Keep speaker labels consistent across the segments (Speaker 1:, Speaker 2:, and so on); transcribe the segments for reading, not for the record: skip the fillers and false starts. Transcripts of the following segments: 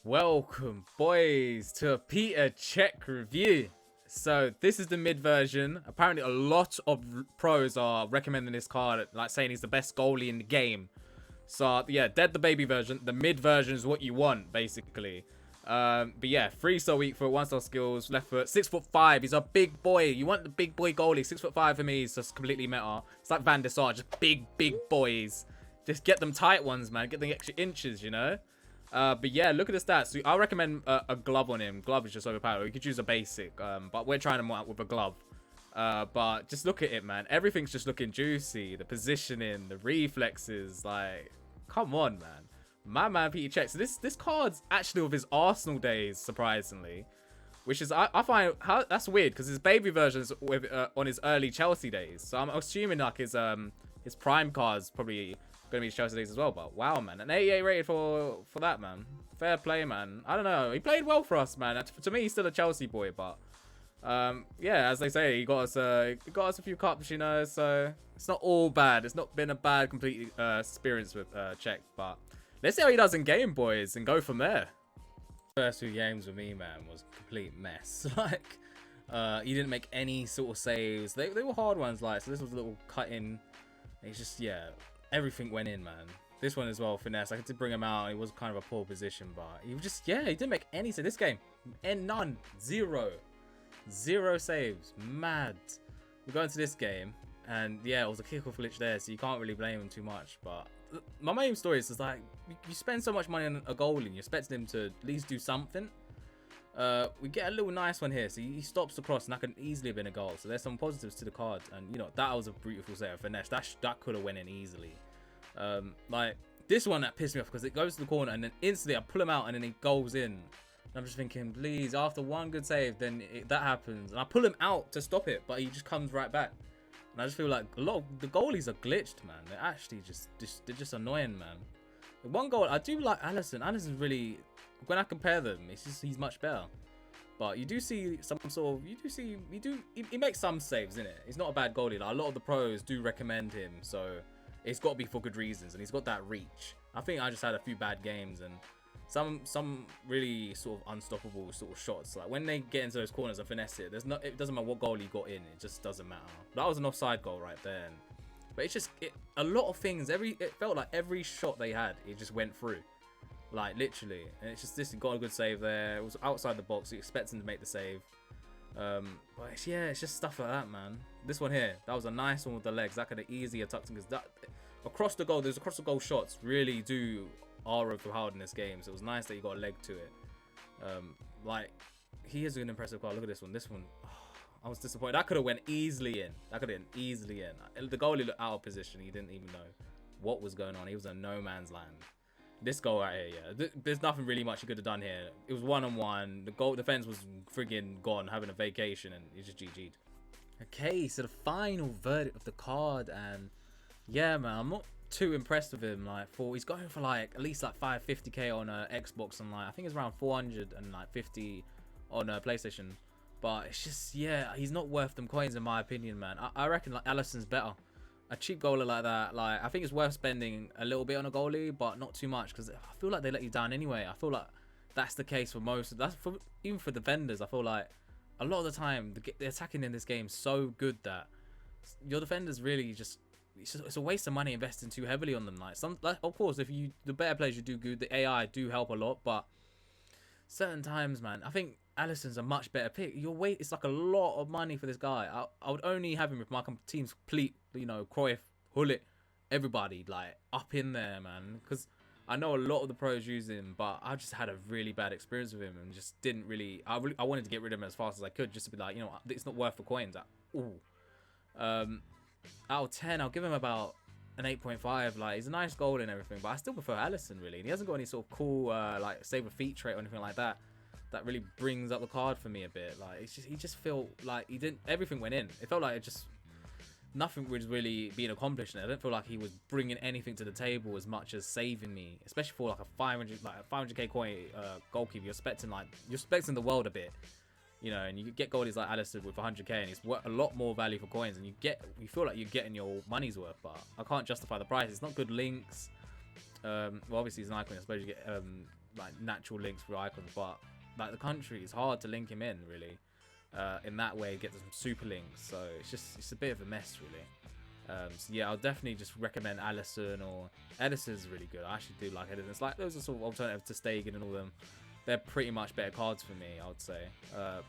Speaker 1: Welcome, boys, to a Petr Cech review. So this is the mid version. Apparently, a lot of pros are recommending this card, like saying he's the best goalie in the game. So yeah, dead the baby version. The mid version is what you want, basically. But yeah, 3-star weak foot, 1-star skills, left foot, 6'5". He's a big boy. You want the big boy goalie. 6'5" for me is just completely meta. It's like Van der Sar, just big boys. Just get them tight ones, man. Get the extra inches, you know. But yeah, look at the stats. So I recommend a glove on him. Glove is just overpowered. You could use a basic, but we're trying him out with a glove. But just look at it, man. Everything's just looking juicy. The positioning, the reflexes, like, come on, man. My man, Petr Cech. So this card's actually of his Arsenal days, surprisingly, which is I find that's weird because his baby version's with on his early Chelsea days. So I'm assuming like his prime card's probably gonna be Chelsea days as well. But wow, man, an 88 rated for that, man. Fair play, man. I don't know, he played well for us, man. To me, he's still a Chelsea boy, but yeah, as they say, he got us a few cups, you know. So it's not all bad. It's not been a bad complete experience with Cech, but let's see how he does in game, boys, and go from there. First few games with me, man, was a complete mess. Like, he didn't make any sort of saves. They were hard ones, like, so this was a little cut in. It's just, yeah, everything went in, man. This one as well, finesse. I had to bring him out. It was kind of a poor position, but he was just, yeah, he didn't make any saves. This game, and none, zero saves. Mad. We go into this game, and yeah, it was a kickoff glitch there, so you can't really blame him too much. But my main story is just like, you spend so much money on a goalie, you're expecting him to at least do something. We get a little nice one here, so he stops the cross, and that can easily have been a goal. So there's some positives to the card, and you know that was a beautiful save of finesse. That could have went in easily. Like this one that pissed me off because it goes to the corner, and then instantly I pull him out, and then he goes in. And I'm just thinking, please, after one good save, then that happens, and I pull him out to stop it, but he just comes right back. And I just feel like a lot of the goalies are glitched, man. They're actually they're just annoying, man. One goal, I do like Alisson. Alisson's really, when I compare them, it's just he's much better. But you do see some sort of, he makes some saves, innit? He's not a bad goalie. Like, a lot of the pros do recommend him, so it's got to be for good reasons, and he's got that reach. I think I just had a few bad games and some really sort of unstoppable sort of shots. Like when they get into those corners and finesse it, it doesn't matter what goal he got in, it just doesn't matter. That was an offside goal right there. But it's just a lot of things. It felt like every shot they had, it just went through, like literally. And it's just this got a good save there. It was outside the box. You expect him to make the save. But it's just stuff like that, man. This one here, that was a nice one with the legs. That could have easily tucked in because that across the goal. There's across the goal shots really do are over hard in this game. So it was nice that he got a leg to it. Like he is an impressive card. Look at this one. This one. I was disappointed. That could have went easily in. The goalie looked out of position. He didn't even know what was going on. He was in no man's land. This goal right here, yeah. There's nothing really much he could have done here. It was one-on-one. The goal defense was friggin' gone, having a vacation, and he just GG'd. Okay, so the final verdict of the card, and yeah, man, I'm not too impressed with him. Like, he's going for like at least like 550k on Xbox, and like I think it's around 450 on PlayStation. But it's just, yeah, he's not worth them coins in my opinion, man. I reckon like Alisson's better. A cheap goalie like that, like I think it's worth spending a little bit on a goalie, but not too much because I feel like they let you down anyway. I feel like that's the case for most. Even for the defenders. I feel like a lot of the time the attacking in this game is so good that your defenders really it's a waste of money investing too heavily on them. Like of course, if the better players you do good, the AI do help a lot, but certain times, man, I think Alisson's a much better pick. It's like a lot of money for this guy. I would only have him if my team's complete, you know, Cruyff, Hullet, everybody like up in there, man. Because I know a lot of the pros use him, but I just had a really bad experience with him and just didn't really. I wanted to get rid of him as fast as I could, just to be like, you know, it's not worth the coins. Out of 10, I'll give him about an 8.5. Like, he's a nice goal and everything, but I still prefer Alisson really. And he hasn't got any sort of cool like save a feet trait or anything like that. That really brings up the card for me a bit. Like he just felt like everything went in. It felt like nothing was really being accomplished. I didn't feel like he was bringing anything to the table as much as saving me, especially for like a 500k coin goalkeeper. You're expecting the world a bit, you know. And you get goalies like Alisson with 100k, and it's worth a lot more value for coins, and you feel like you're getting your money's worth. But I can't justify the price. It's not good links. Well, obviously he's an icon. I suppose you like natural links through icons, but like the country, it's hard to link him in really. In that way, get some super links. So it's a bit of a mess really. So yeah, I'll definitely just recommend Allison, or Edison's really good. I actually do like Edison. It's like those are sort of alternative to Stegen and all them. They're pretty much better cards for me, I would say.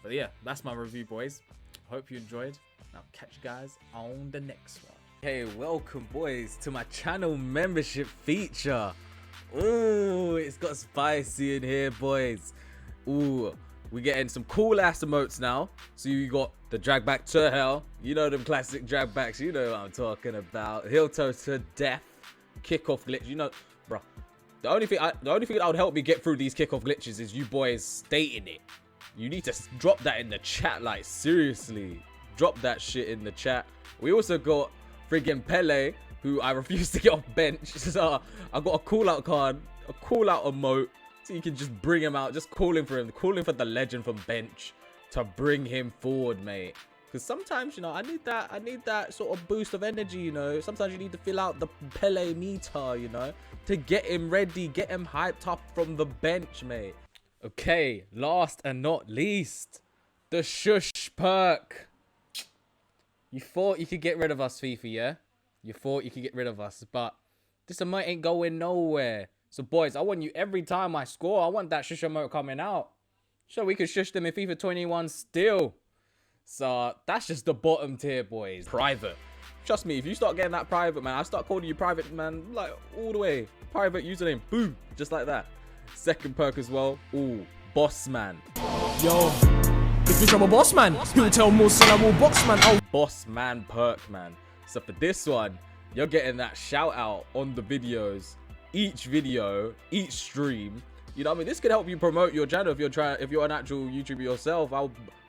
Speaker 1: But yeah, that's my review, boys. Hope you enjoyed. I'll catch you guys on the next one. Hey, welcome, boys, to my channel membership feature. Ooh, it's got spicy in here, boys. Ooh, we're getting some cool ass emotes now. So you got the drag back to hell. You know them classic drag backs. You know what I'm talking about. Heel toe to death. Kickoff glitch. You know, bro. The only thing that would help me get through these kickoff glitches is you boys stating it. You need to drop that in the chat, like seriously. Drop that shit in the chat. We also got friggin' Pele, who I refuse to get off bench. So I got a call out card, a call out emote, so you can just bring him out. Just calling for him, calling for the legend from bench to bring him forward, mate. Because sometimes, you know, I need that sort of boost of energy, you know. Sometimes you need to fill out the Pele meter, you know, to get him ready, get him hyped up from the bench, mate. Okay, last and not least, the shush perk. You thought you could get rid of us, FIFA, yeah? You thought you could get rid of us, but this emote ain't going nowhere. So, boys, I want you every time I score, I want that shush emote coming out. So we could shush them in FIFA 21 still. So that's just the bottom tier, boys. Private. Trust me, if you start getting that private, man, I start calling you private, man, like all the way. Private username, boom, just like that. Second perk as well. Ooh, boss man.
Speaker 2: Yo, if you I'm a boss man, you'll tell more syllable box man. Oh,
Speaker 1: boss man perk, man. So for this one, you're getting that shout out on the videos, each video, each stream. You know what I mean? This could help you promote your channel if you're an actual YouTuber yourself.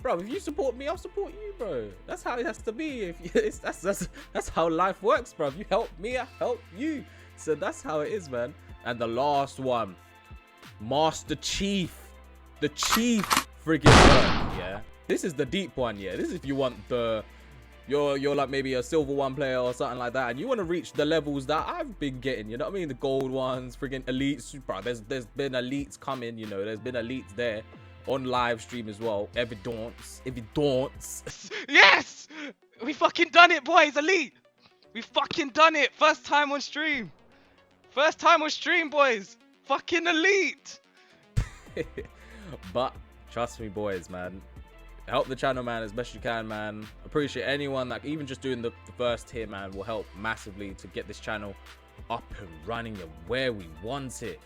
Speaker 1: Bro, if you support me, I'll support you, bro. That's how it has to be. That's how life works, bro. If you help me, I help you. So that's how it is, man. And the last one, Master Chief, the Chief friggin' perk, yeah. This is the deep one, yeah. This is if you want the you're like maybe a silver 1 player or something like that, and you want to reach the levels that I've been getting, you know what I mean? The gold ones, friggin' elites, bro. There's been elites coming, you know. There's been elites there on live stream as well. Evidence.
Speaker 3: Yes, we fucking done it, boys. Elite, we fucking done it. First time on stream, boys. Fucking elite.
Speaker 1: But trust me, boys, man. Help the channel, man, as best you can, man. Appreciate anyone that even just doing the first tier, man, will help massively to get this channel up and running and where we want it.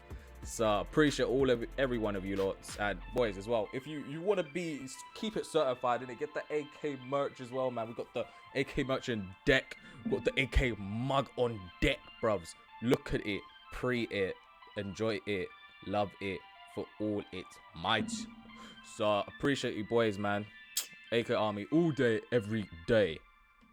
Speaker 1: So appreciate every one of you lots, and boys as well. If you want to keep it certified and get the AK merch as well, man. We got the AK merch in deck. We got the AK mug on deck, bruvs. Look at it, pre it, enjoy it, love it for all its might. So appreciate you boys, man. AK Army all day, every day.